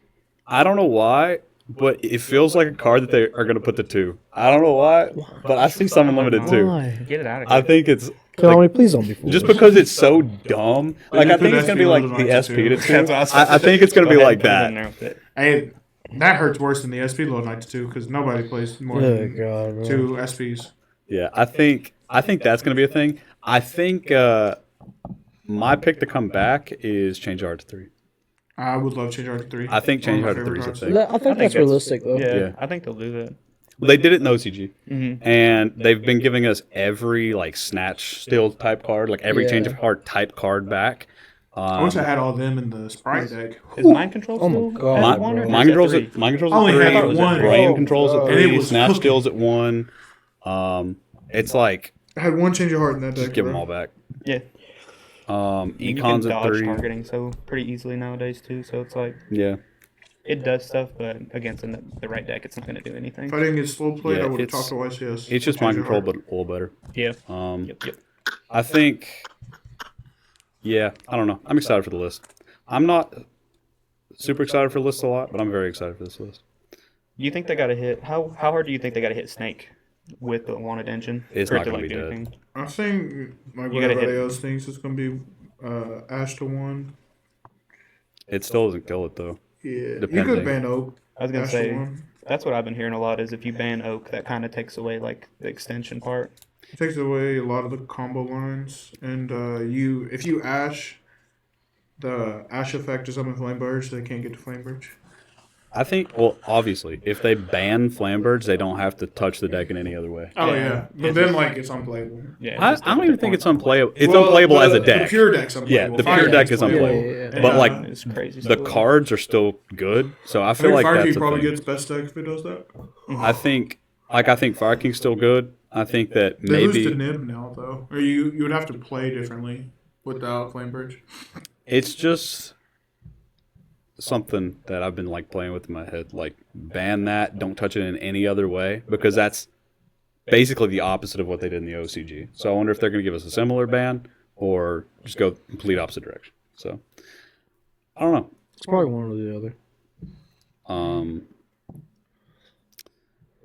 I don't know why, but it feels like a card that they are going to put to 2. I don't know why, but I see Summon Limited 2.
Why?
Get it out of here.
I think it's
Konami, please don't be foolish.
just because it's so dumb. Like I think it's going to be like the SP to 2. I think it's going to be like
Put it in
that.
there with it.
Hey, that hurts worse than the SP Low Knights too, because nobody plays more
Oh
than
god, bro.
2 SPs.
Yeah, I think that's going to be a thing. I think my pick to come back is Change Art to 3.
I would love Change Art to 3.
I think Change
One
Art
of
to
my
3 is a
favorite
thing.
cards.
I think that's realistic though.
Yeah,
Yeah.
I think they'll do that.
Well, they did it in OCG,
Mm-hmm.
and they've been giving us every like snatch steal type card, like every change of heart type card back.
I wish I had all them in the Sprite deck.
Is Mind Control
Oh my
still
God,
at
bro.
1 or
Mind
is
controls
it
at
3?
mind controls
I only
at 3.
had one.
Brain
Oh,
controls at
God.
And it
3.
was
Snatch
cooking.
steals at 1. It's like
I had 1 Change of Heart in that deck.
just give them
bro.
all back.
Yeah. You can
Econs at
dodge
3.
targeting so pretty easily nowadays too. So it's like
Yeah.
it does stuff, but against the right deck, it's not going to do anything.
If I didn't get slow played,
Yeah,
I would have
it's-
talked to YCS.
It's just
Change
mind
of
control,
Heart.
but a little better.
Yeah. Yep.
I think. Yeah, I don't know. I'm excited for the list. I'm not super excited for the list a lot, but I'm very excited for this list.
You think they got to hit? How hard do you think they got to hit Snake with the wanted engine?
It's
for it
not
to,
gonna
like,
be
do
dead.
anything?
I think like
You
what
gotta
everybody
hit-
else thinks it's gonna be Ash to 1.
It still doesn't kill it though.
Yeah, you
Depending.
could ban Oak.
I was gonna
Ash to
say
1.
that's what I've been hearing a lot is if you ban oak, that kind of takes away like the extension part.
It takes away a lot of the combo lines, and if you Ash, the Ash effect is on the Flame Birds, so they can't get to Flame Birds.
I think, well, obviously, if they ban Flambirds, they don't have to touch the deck in any other way.
Oh
Yeah.
yeah, but then like it's unplayable.
Yeah,
I don't even think it's unplayable. It's
Well,
unplayable as a
The
deck.
pure deck's unplayable.
Yeah, the
Fire
pure deck
deck's
is
playable.
unplayable.
Yeah.
But,
And,
like,
it's crazy.
The
stuff.
cards are still good, so I
I
feel
think
like
Fire
that's
King
a
probably
thing.
gets best deck if it does that.
I think Fire King's still good. I think that
They lose to
maybe
Nib now though, or you would have to play differently without Flame Birds.
it's just something that I've been like playing with in my head. Like, ban that, don't touch it in any other way, because that's basically the opposite of what they did in the OCG. So I wonder if they're going to give us a similar ban or just go complete opposite direction. So I don't know.
It's probably one or the other.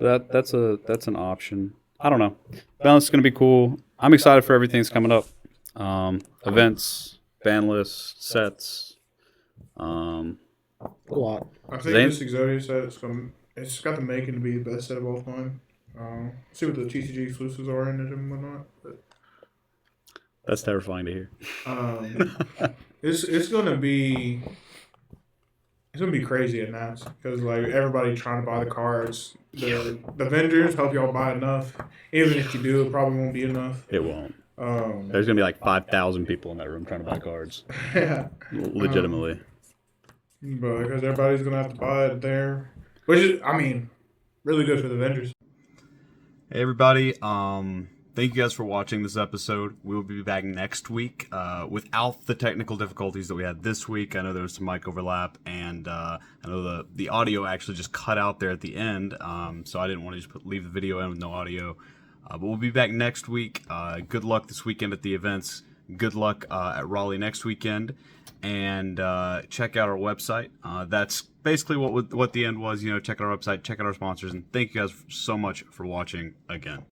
That's an option. I don't know. Balance is going to be cool. I'm excited for everything that's coming up. Events, ban lists, sets.
A lot.
I think
Zane?
this Exodia set it's got the making to be the best set of all time. See what the TCG exclusives are in it and whatnot. But,
That's terrifying to hear.
it's gonna be crazy at NAS because like everybody trying to buy the cards. The vendors help y'all buy enough. Even if you do, it probably won't be enough.
It won't. There's going to be like 5,000 people in that room trying to buy cards.
Yeah.
Legitimately.
But because everybody's gonna have to buy it there, which is, I mean, really good for the vendors.
Hey everybody, thank you guys for watching this episode. We will be back next week without the technical difficulties that we had this week. I know there was some mic overlap, and I know the audio actually just cut out there at the end, so I didn't want to just leave the video in with no audio. But we'll be back next week. Good luck this weekend at the events. Good luck at Raleigh next weekend. And check out our website. That's basically what the end was. Check out our website, check out our sponsors, and thank you guys so much for watching again.